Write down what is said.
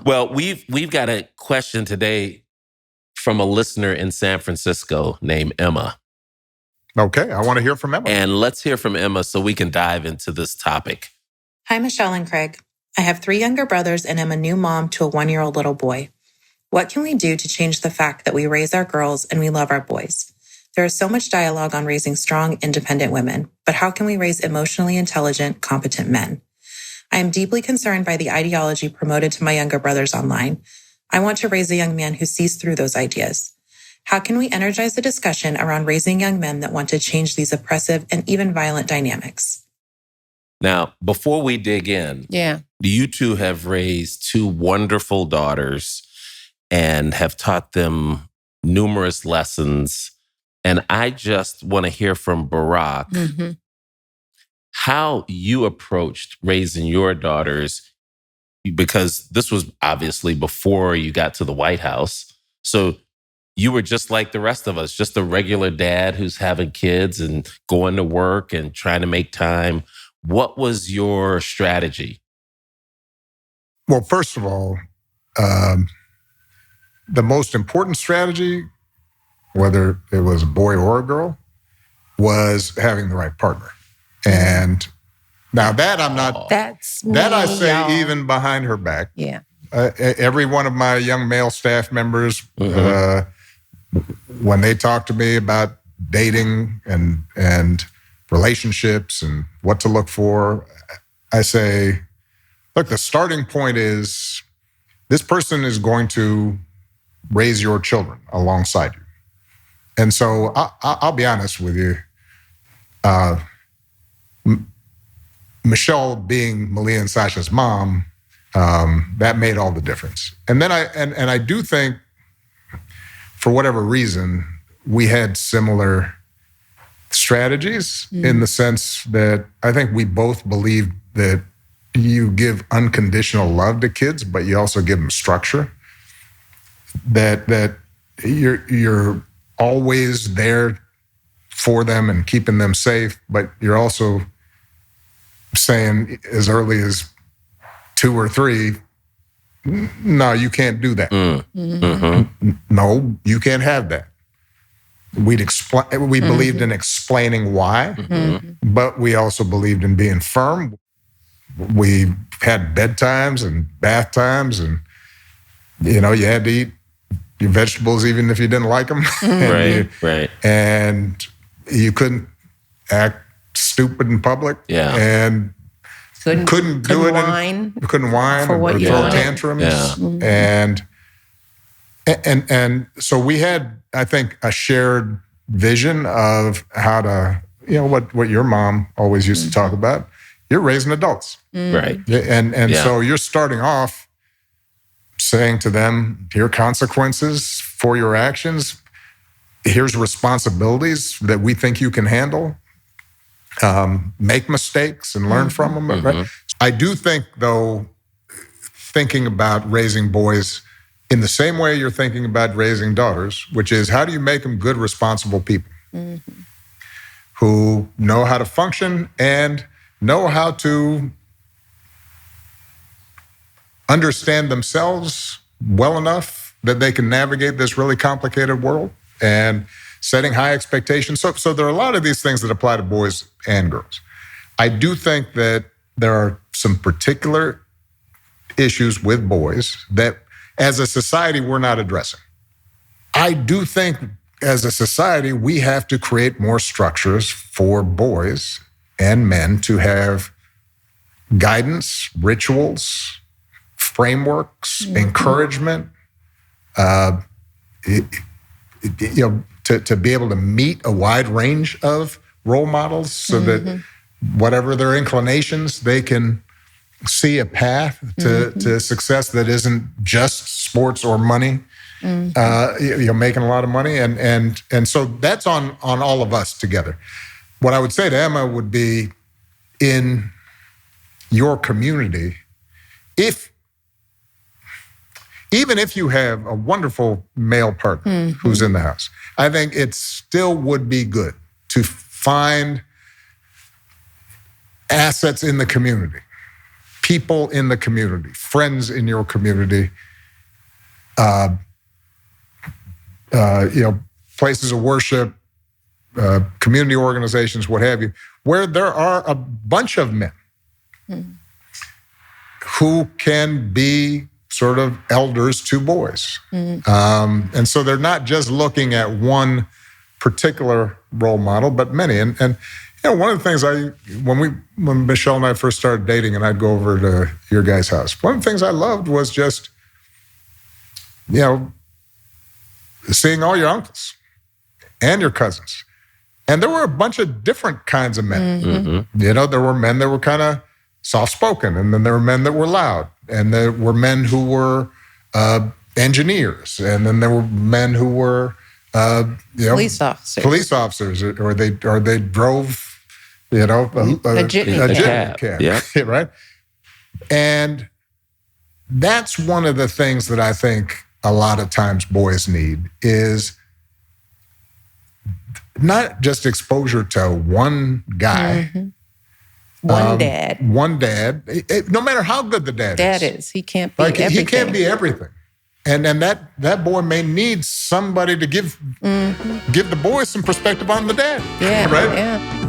Well, we've got a question today from a listener in San Francisco named Emma. Okay, I want to hear from Emma. And let's hear from Emma so we can dive into this topic. Hi, Michelle and Craig. I have 3 younger brothers and am a new mom to a 1-year-old little boy. What can we do to change the fact that we raise our girls and we love our boys? There is so much dialogue on raising strong, independent women, but how can we raise emotionally intelligent, competent men? I am deeply concerned by the ideology promoted to my younger brothers online. I want to raise a young man who sees through those ideas. How can we energize the discussion around raising young men that want to change these oppressive and even violent dynamics? Now, before we dig in, you two have raised 2 wonderful daughters and have taught them numerous lessons. And I just want to hear from Barack how you approached raising your daughters, because this was obviously before you got to the White House. So you were just like the rest of us, just a regular dad who's having kids and going to work and trying to make time. What was your strategy? Well, first of all, the most important strategy, whether it was a boy or a girl, was having the right partner. And now that I'm not, That's me, that I say y'all. even behind her back. Yeah. Every one of my young male staff members, when they talk to me about dating and relationships and what to look for, I say, look, the starting point is this person is going to raise your children alongside you. And so I'll be honest with you. Michelle being Malia and Sasha's mom, that made all the difference. And then I do think, for whatever reason, we had similar strategies in the sense that I think we both believed that you give unconditional love to kids, but you also give them structure. That you're always there for them and keeping them safe, but you're also saying as early as 2 or 3, no, you can't do that. No, you can't have that. We believed in explaining why, but we also believed in being firm. We had bedtimes and bath times, and you had to eat your vegetables even if you didn't like them. Right. And you couldn't act stupid in public. Yeah. And couldn't do it. Couldn't whine for what or you throw wanted. tantrums. Yeah. And so we had, I think, a shared vision of how to, what your mom always used to talk about. You're raising adults. Right. And so you're starting off saying to them, here are consequences for your actions. Here's responsibilities that we think you can handle. Make mistakes and learn from them. Right? I do think, though, thinking about raising boys in the same way you're thinking about raising daughters, which is how do you make them good, responsible people who know how to function and know how to understand themselves well enough that they can navigate this really complicated world and setting high expectations. So there are a lot of these things that apply to boys and girls. I do think that there are some particular issues with boys that as a society we're not addressing. I do think as a society we have to create more structures for boys and men to have guidance, rituals, frameworks, encouragement, to be able to meet a wide range of role models so that whatever their inclinations, they can see a path to success that isn't just sports or money, making a lot of money. And so that's on all of us together. What I would say to Emma would be, in your community, even if you have a wonderful male partner who's in the house, I think it still would be good to find assets in the community, people in the community, friends in your community, places of worship, community organizations, what have you, where there are a bunch of men who can be sort of elders to boys. And so they're not just looking at one particular role model, but many. And one of the things when Michelle and I first started dating and I'd go over to your guys' house, one of the things I loved was just, seeing all your uncles and your cousins. And there were a bunch of different kinds of men. There were men that were kind of soft-spoken, and then there were men that were loud, and there were men who were engineers, and then there were men who were police officers, or they drove a jitney cab, right? And that's one of the things that I think a lot of times boys need is not just exposure to one guy. One dad. No matter how good the dad is. He can't be everything. He can't be everything. And that boy may need somebody to give the boy some perspective on the dad. Yeah, right? Yeah.